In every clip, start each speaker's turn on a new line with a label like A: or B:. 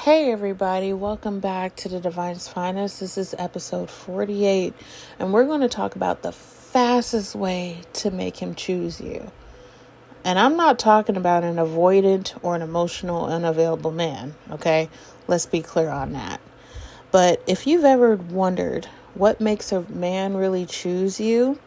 A: Hey everybody, welcome back to the Divine's Finest. This is episode 48, and we're going to talk about the fastest way to make him choose you. And I'm not talking about an avoidant or an emotional, unavailable man, okay? Let's be clear on that. But if you've ever wondered what makes a man really choose you,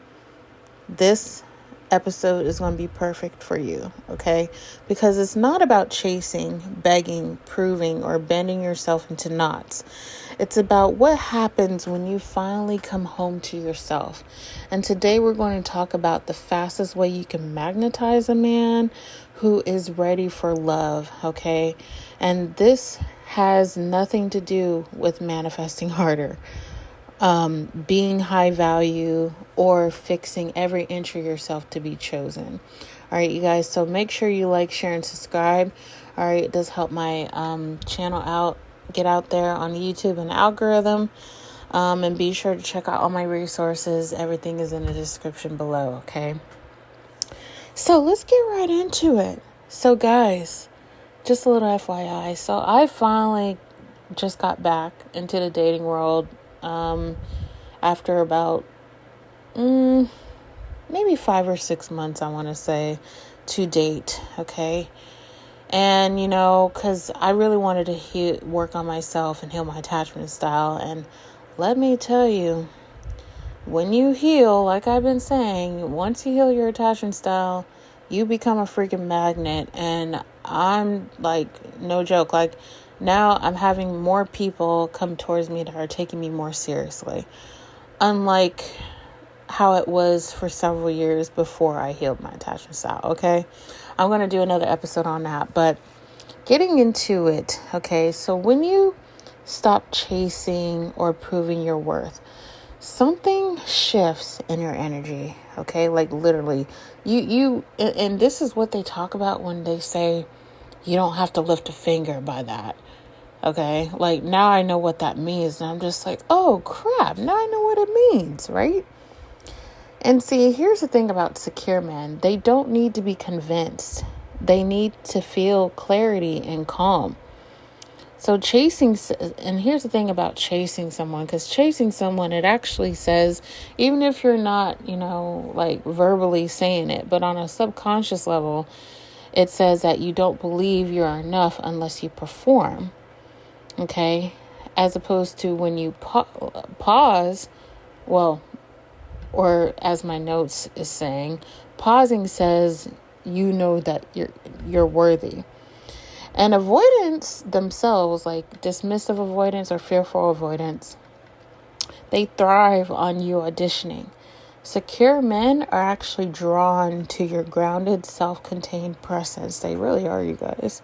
A: this episode is going to be perfect for you, okay? Because it's not about chasing, begging, proving, or bending yourself into knots. It's about what happens when you finally come home to yourself. And today we're going to talk about the fastest way you can magnetize a man who is ready for love, okay? And this has nothing to do with manifesting harder, being high value, or fixing every inch of yourself to be chosen. All right, you guys, so make sure you like, share, and subscribe. All right, it does help my channel get out there on YouTube and algorithm. And be sure to check out all my resources. Everything is in the description below, okay? So let's get right into it. So guys, just a little FYI. So I finally just got back into the dating world after about maybe 5 or 6 months, I want to say, to date, okay? And, because I really wanted to work on myself and heal my attachment style. And let me tell you, when you heal, like I've been saying, once you heal your attachment style, you become a freaking magnet. And I'm like, no joke, like now I'm having more people come towards me that are taking me more seriously. Unlike how it was for several years before I healed my attachment style, okay? I'm going to do another episode on that, but getting into it, okay? So when you stop chasing or proving your worth, something shifts in your energy, okay? Like literally, and this is what they talk about when they say you don't have to lift a finger by that. Okay, like now I know what that means, and I'm just like, oh crap, now I know what it means, right? And see, here's the thing about secure men. They don't need to be convinced. They need to feel clarity and calm. So and here's the thing about chasing someone, because chasing someone, it actually says, even if you're not, like verbally saying it, but on a subconscious level, it says that you don't believe you're enough unless you perform. Okay, as opposed to when you pause, or as my notes is saying, pausing says that you're worthy. And avoidance themselves, like dismissive avoidance or fearful avoidance, they thrive on you auditioning. Secure men are actually drawn to your grounded, self-contained presence. They really are, you guys.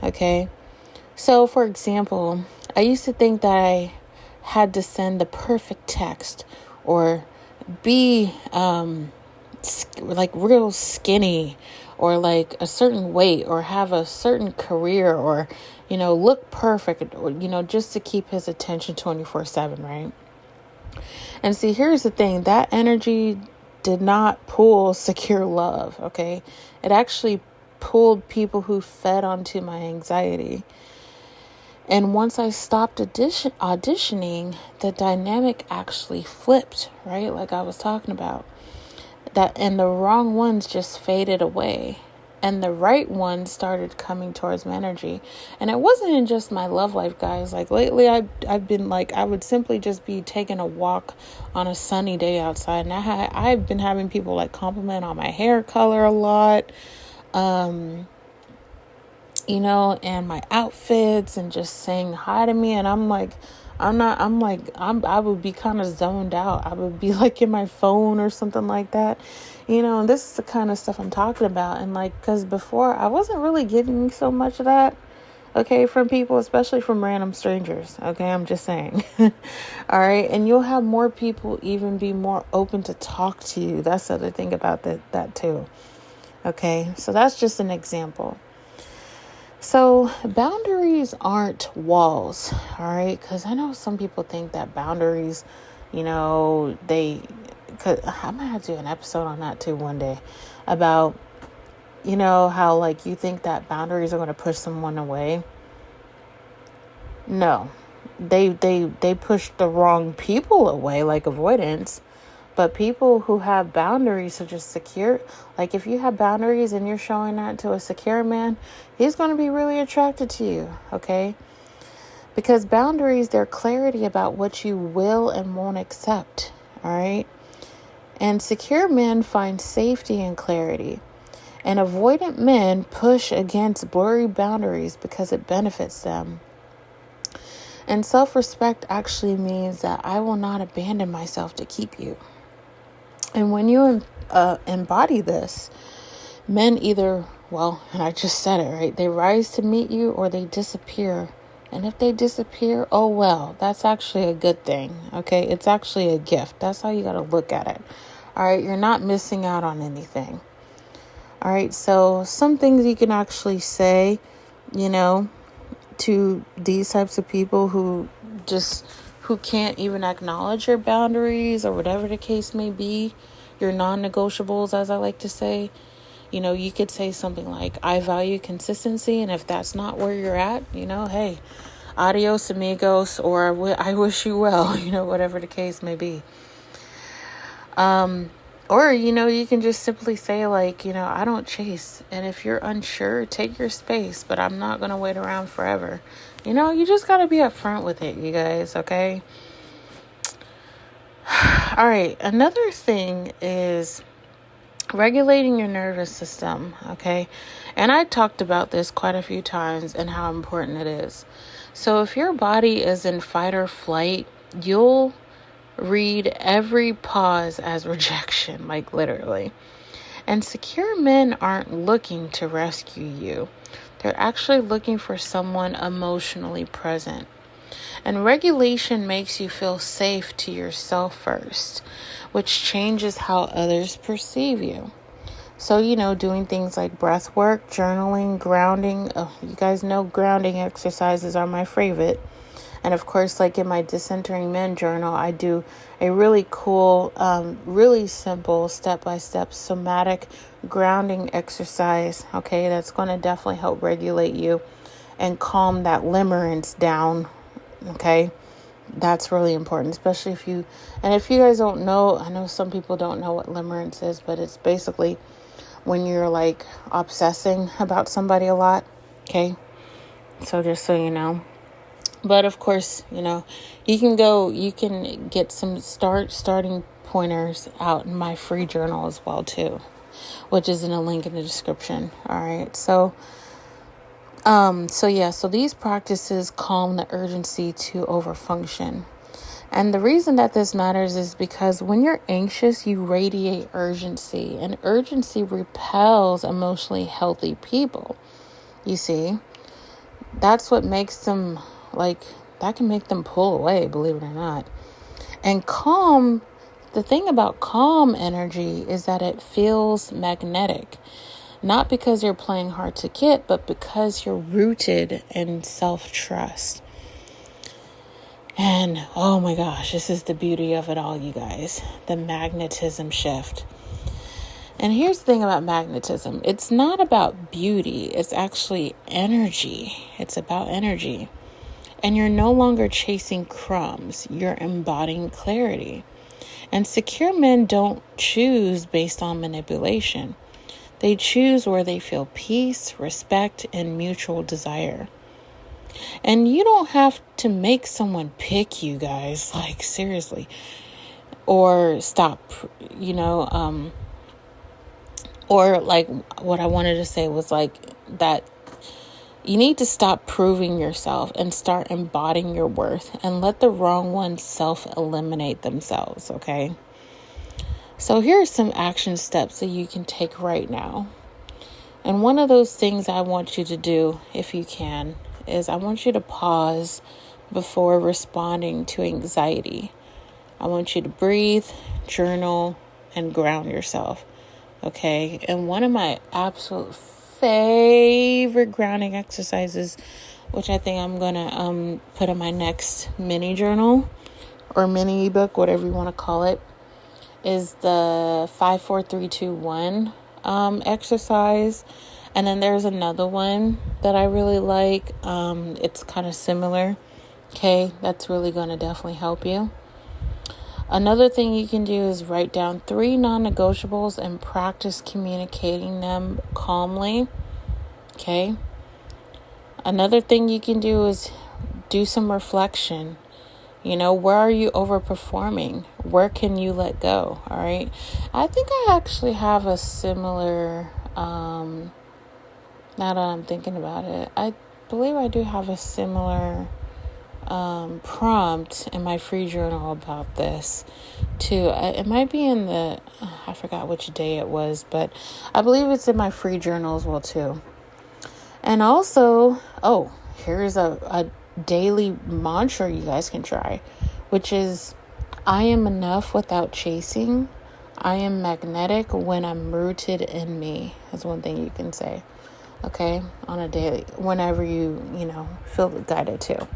A: Okay. So, for example, I used to think that I had to send the perfect text or be like real skinny or like a certain weight or have a certain career or, look perfect or, just to keep his attention 24/7, right? And see, here's the thing. That energy did not pull secure love, okay? It actually pulled people who fed onto my anxiety. And once I stopped auditioning, the dynamic actually flipped, right? Like I was talking about. And the wrong ones just faded away. And the right ones started coming towards my energy. And it wasn't in just my love life, guys. Like lately, I've been like, I would simply just be taking a walk on a sunny day outside. And I've been having people like compliment on my hair color a lot. And my outfits and just saying hi to me. And I'm like, I would be kind of zoned out. I would be like in my phone or something like that. And this is the kind of stuff I'm talking about. And like, cause before I wasn't really getting so much of that, okay, from people, especially from random strangers. Okay. I'm just saying. All right. And you'll have more people even be more open to talk to you. That's the other thing about that too. Okay. So that's just an example. So boundaries aren't walls, all right? Because I know some people think that boundaries, I might have to do an episode on that too one day about, how like you think that boundaries are going to push someone away. No, they push the wrong people away, like avoidance. But people who have boundaries, such as secure, like if you have boundaries and you're showing that to a secure man, he's going to be really attracted to you, okay? Because boundaries, they're clarity about what you will and won't accept, all right? And secure men find safety and clarity. And avoidant men push against blurry boundaries because it benefits them. And self-respect actually means that I will not abandon myself to keep you. And when you embody this, men either, well, and I just said it, right? They rise to meet you or they disappear. And if they disappear, oh well, that's actually a good thing, okay? It's actually a gift. That's how you got to look at it. All right, you're not missing out on anything. All right, so some things you can actually say, to these types of people who can't even acknowledge your boundaries or whatever the case may be, your non-negotiables, as I like to say. You could say something like, I value consistency, and if that's not where you're at, hey, adios amigos, or I wish you well, whatever the case may be. Or, you can just simply say like, I don't chase. And if you're unsure, take your space, but I'm not going to wait around forever. You just got to be upfront with it, you guys. Okay. All right. Another thing is regulating your nervous system. Okay. And I talked about this quite a few times and how important it is. So if your body is in fight or flight, you'll read every pause as rejection, like literally. And secure men aren't looking to rescue you. They're actually looking for someone emotionally present. And regulation makes you feel safe to yourself first, which changes how others perceive you. So, doing things like breath work, journaling, grounding. Oh, you guys know grounding exercises are my favorite. And of course, like in my Decentering Men journal, I do a really cool, really simple step-by-step somatic grounding exercise. Okay, that's going to definitely help regulate you and calm that limerence down. Okay, that's really important, especially if you guys don't know, I know some people don't know what limerence is, but it's basically when you're like obsessing about somebody a lot. Okay, so just so you know. But of course, you can get some starting pointers out in my free journal as well too, which is in a link in the description. All right. So these practices calm the urgency to overfunction. And the reason that this matters is because when you're anxious, you radiate urgency, and urgency repels emotionally healthy people. You see, that's what makes them that can make them pull away, believe it or not. And the thing about calm energy is that it feels magnetic. Not because you're playing hard to get, but because you're rooted in self-trust. And oh my gosh, this is the beauty of it all, you guys. The magnetism shift. And here's the thing about magnetism. It's not about beauty. It's actually energy. It's about energy. And you're no longer chasing crumbs. You're embodying clarity. And secure men don't choose based on manipulation. They choose where they feel peace, respect, and mutual desire. And you don't have to make someone pick you guys, like seriously, or stop, or like what I wanted to say was like that you need to stop proving yourself and start embodying your worth and let the wrong ones self-eliminate themselves, okay? So here are some action steps that you can take right now. And one of those things I want you to do, if you can, is I want you to pause before responding to anxiety. I want you to breathe, journal, and ground yourself, okay? And one of my absolute favorite grounding exercises, which I think I'm going to put in my next mini journal or mini ebook, whatever you want to call it, is the 5, 4, 3, 2, 1 exercise. And then there's another one that I really like. It's kind of similar. Okay, that's really going to definitely help you. Another thing you can do is write down 3 non-negotiables and practice communicating them calmly. Okay. Another thing you can do is do some reflection. Where are you overperforming? Where can you let go? All right. I think I actually have a similar, now that I'm thinking about it, I believe I do have a similar prompt in my free journal about this too. It might be in I forgot which day it was, but I believe it's in my free journal as well too. And also, here's a daily mantra you guys can try, which is, I am enough without chasing. I am magnetic when I'm rooted in me. That's one thing you can say, okay, on a daily, whenever you feel guided to.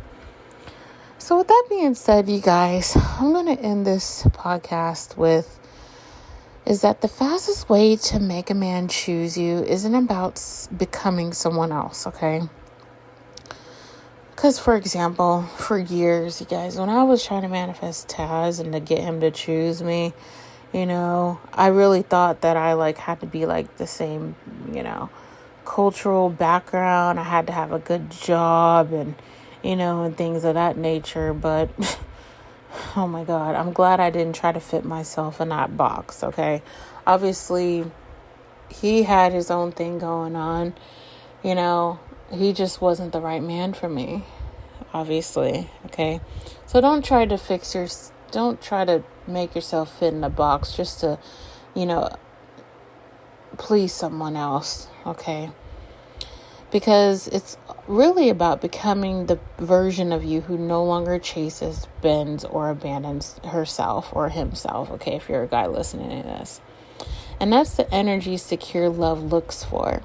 A: So with that being said, you guys, I'm going to end this podcast with, is that the fastest way to make a man choose you isn't about becoming someone else, okay? Because, for example, for years, you guys, when I was trying to manifest Taz and to get him to choose me, I really thought that I had to be the same, cultural background. I had to have a good job and things of that nature. But, oh my God, I'm glad I didn't try to fit myself in that box, okay? Obviously, he had his own thing going on, he just wasn't the right man for me, obviously, okay? So don't try to make yourself fit in a box just to, please someone else, okay? Because it's really about becoming the version of you who no longer chases, bends, or abandons herself or himself, okay, if you're a guy listening to this. And that's the energy secure love looks for.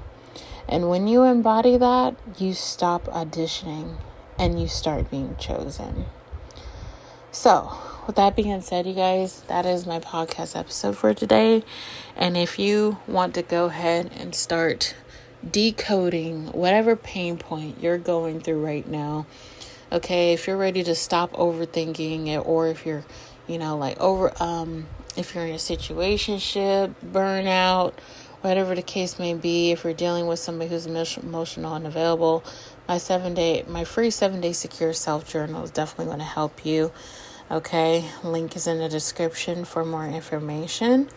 A: And when you embody that, you stop auditioning and you start being chosen. So, with that being said, you guys, that is my podcast episode for today. And if you want to go ahead and start decoding whatever pain point you're going through right now, okay, if you're ready to stop overthinking it, or if you're, if you're in a situationship, burnout, whatever the case may be, if you're dealing with somebody who's emotional unavailable, my free 7-day secure self journal is definitely going to help you. Okay, link is in the description for more information.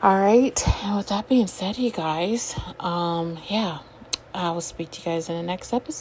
A: All right, and with that being said, you guys, I will speak to you guys in the next episode.